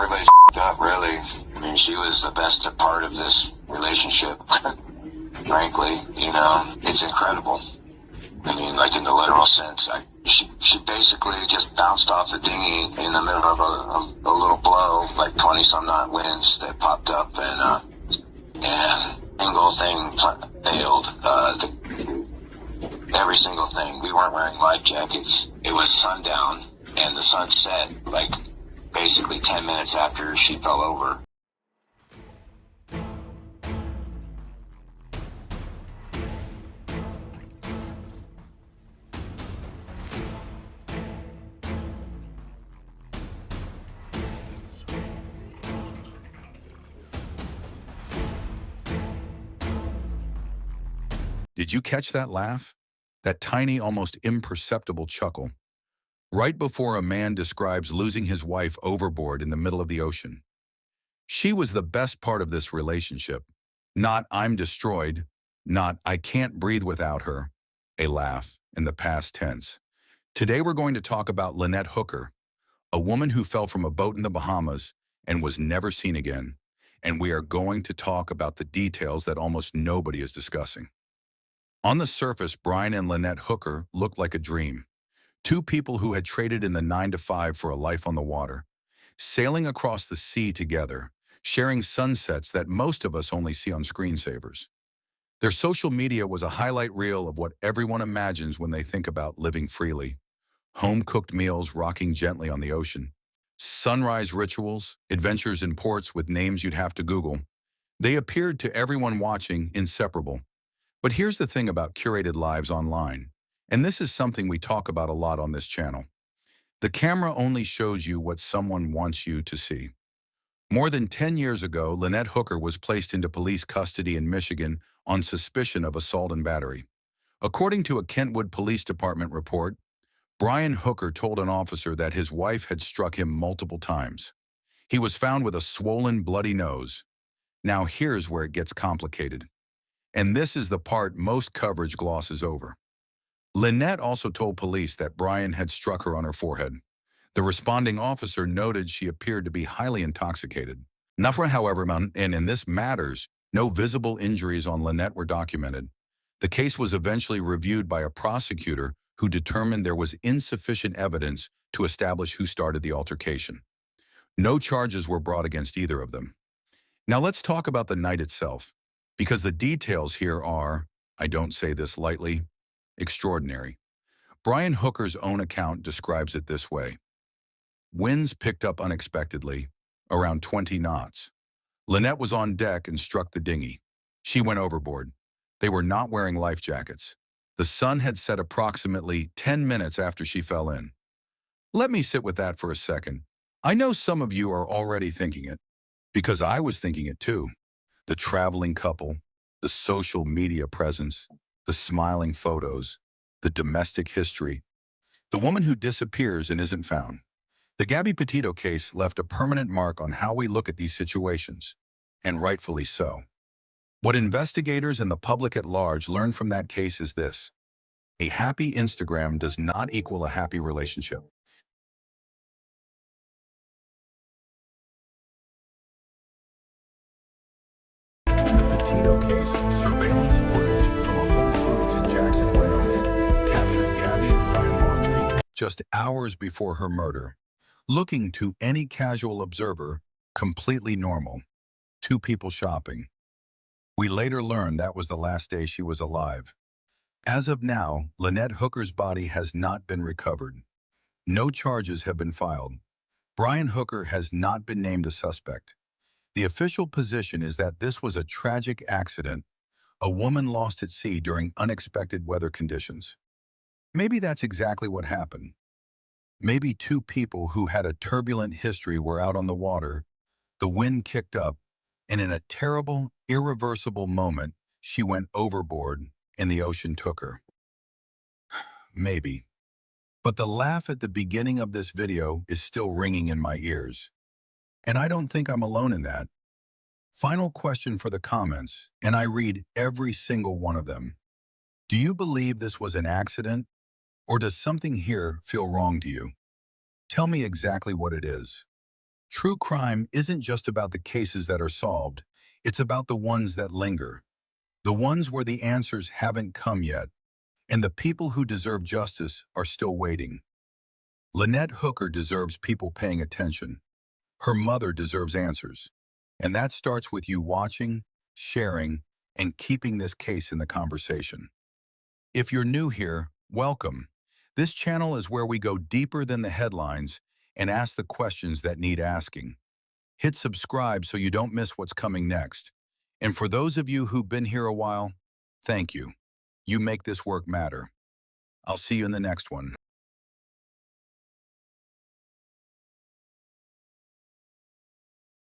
everybody's up, really. I mean, she was the best part of this relationship, frankly. You know, it's incredible. I mean, like in the literal sense. She basically just bounced off the dinghy in the middle of a little blow, like 20-some knot winds that popped up, and single thing failed. Every single thing. We weren't wearing life jackets. It was sundown, and the sun set, like, basically 10 minutes after she fell over. Did you catch that laugh? That tiny, almost imperceptible chuckle, right before a man describes losing his wife overboard in the middle of the ocean. She was the best part of this relationship. Not "I'm destroyed," not "I can't breathe without her," a laugh in the past tense. Today we're going to talk about Lynette Hooker, a woman who fell from a boat in the Bahamas and was never seen again. And we are going to talk about the details that almost nobody is discussing. On the surface, Brian and Lynette Hooker looked like a dream. Two people who had traded in the 9 to 5 for a life on the water, sailing across the sea together, sharing sunsets that most of us only see on screensavers. Their social media was a highlight reel of what everyone imagines when they think about living freely. Home-cooked meals rocking gently on the ocean. Sunrise rituals, adventures in ports with names you'd have to Google. They appeared to everyone watching inseparable. But here's the thing about curated lives online, and this is something we talk about a lot on this channel. The camera only shows you what someone wants you to see. More than 10 years ago, Lynette Hooker was placed into police custody in Michigan on suspicion of assault and battery. According to a Kentwood Police Department report, Brian Hooker told an officer that his wife had struck him multiple times. He was found with a swollen, bloody nose. Now here's where it gets complicated. And this is the part most coverage glosses over. Lynette also told police that Brian had struck her on her forehead. The responding officer noted she appeared to be highly intoxicated. Nothing, however, and in this matters, no visible injuries on Lynette were documented. The case was eventually reviewed by a prosecutor who determined there was insufficient evidence to establish who started the altercation. No charges were brought against either of them. Now let's talk about the night itself, because the details here are, I don't say this lightly, extraordinary. Brian Hooker's own account describes it this way. Winds picked up unexpectedly, around 20 knots. Lynette was on deck and struck the dinghy. She went overboard. They were not wearing life jackets. The sun had set approximately 10 minutes after she fell in. Let me sit with that for a second. I know some of you are already thinking it, because I was thinking it too. The traveling couple, the social media presence, the smiling photos, the domestic history, the woman who disappears and isn't found. The Gabby Petito case left a permanent mark on how we look at these situations, and rightfully so. What investigators and the public at large learned from that case is this: a happy Instagram does not equal a happy relationship. The Petito case, surveillance footage from a Whole Foods in Jackson, Wyoming, captured Gabby and Brian Laundrie just hours before her murder, looking to any casual observer completely normal. Two people shopping. We later learned that was the last day she was alive. As of now, Lynette Hooker's body has not been recovered. No charges have been filed. Brian Hooker has not been named a suspect. The official position is that this was a tragic accident, a woman lost at sea during unexpected weather conditions. Maybe that's exactly what happened. Maybe two people who had a turbulent history were out on the water, the wind kicked up, and in a terrible, irreversible moment, she went overboard and the ocean took her. Maybe. But the laugh at the beginning of this video is still ringing in my ears. And I don't think I'm alone in that. Final question for the comments, and I read every single one of them. Do you believe this was an accident, or does something here feel wrong to you? Tell me exactly what it is. True crime isn't just about the cases that are solved, it's about the ones that linger, the ones where the answers haven't come yet, and the people who deserve justice are still waiting. Lynette Hooker deserves people paying attention. Her mother deserves answers. And that starts with you watching, sharing, and keeping this case in the conversation. If you're new here, welcome. This channel is where we go deeper than the headlines and ask the questions that need asking. Hit subscribe so you don't miss what's coming next. And for those of you who've been here a while, thank you. You make this work matter. I'll see you in the next one.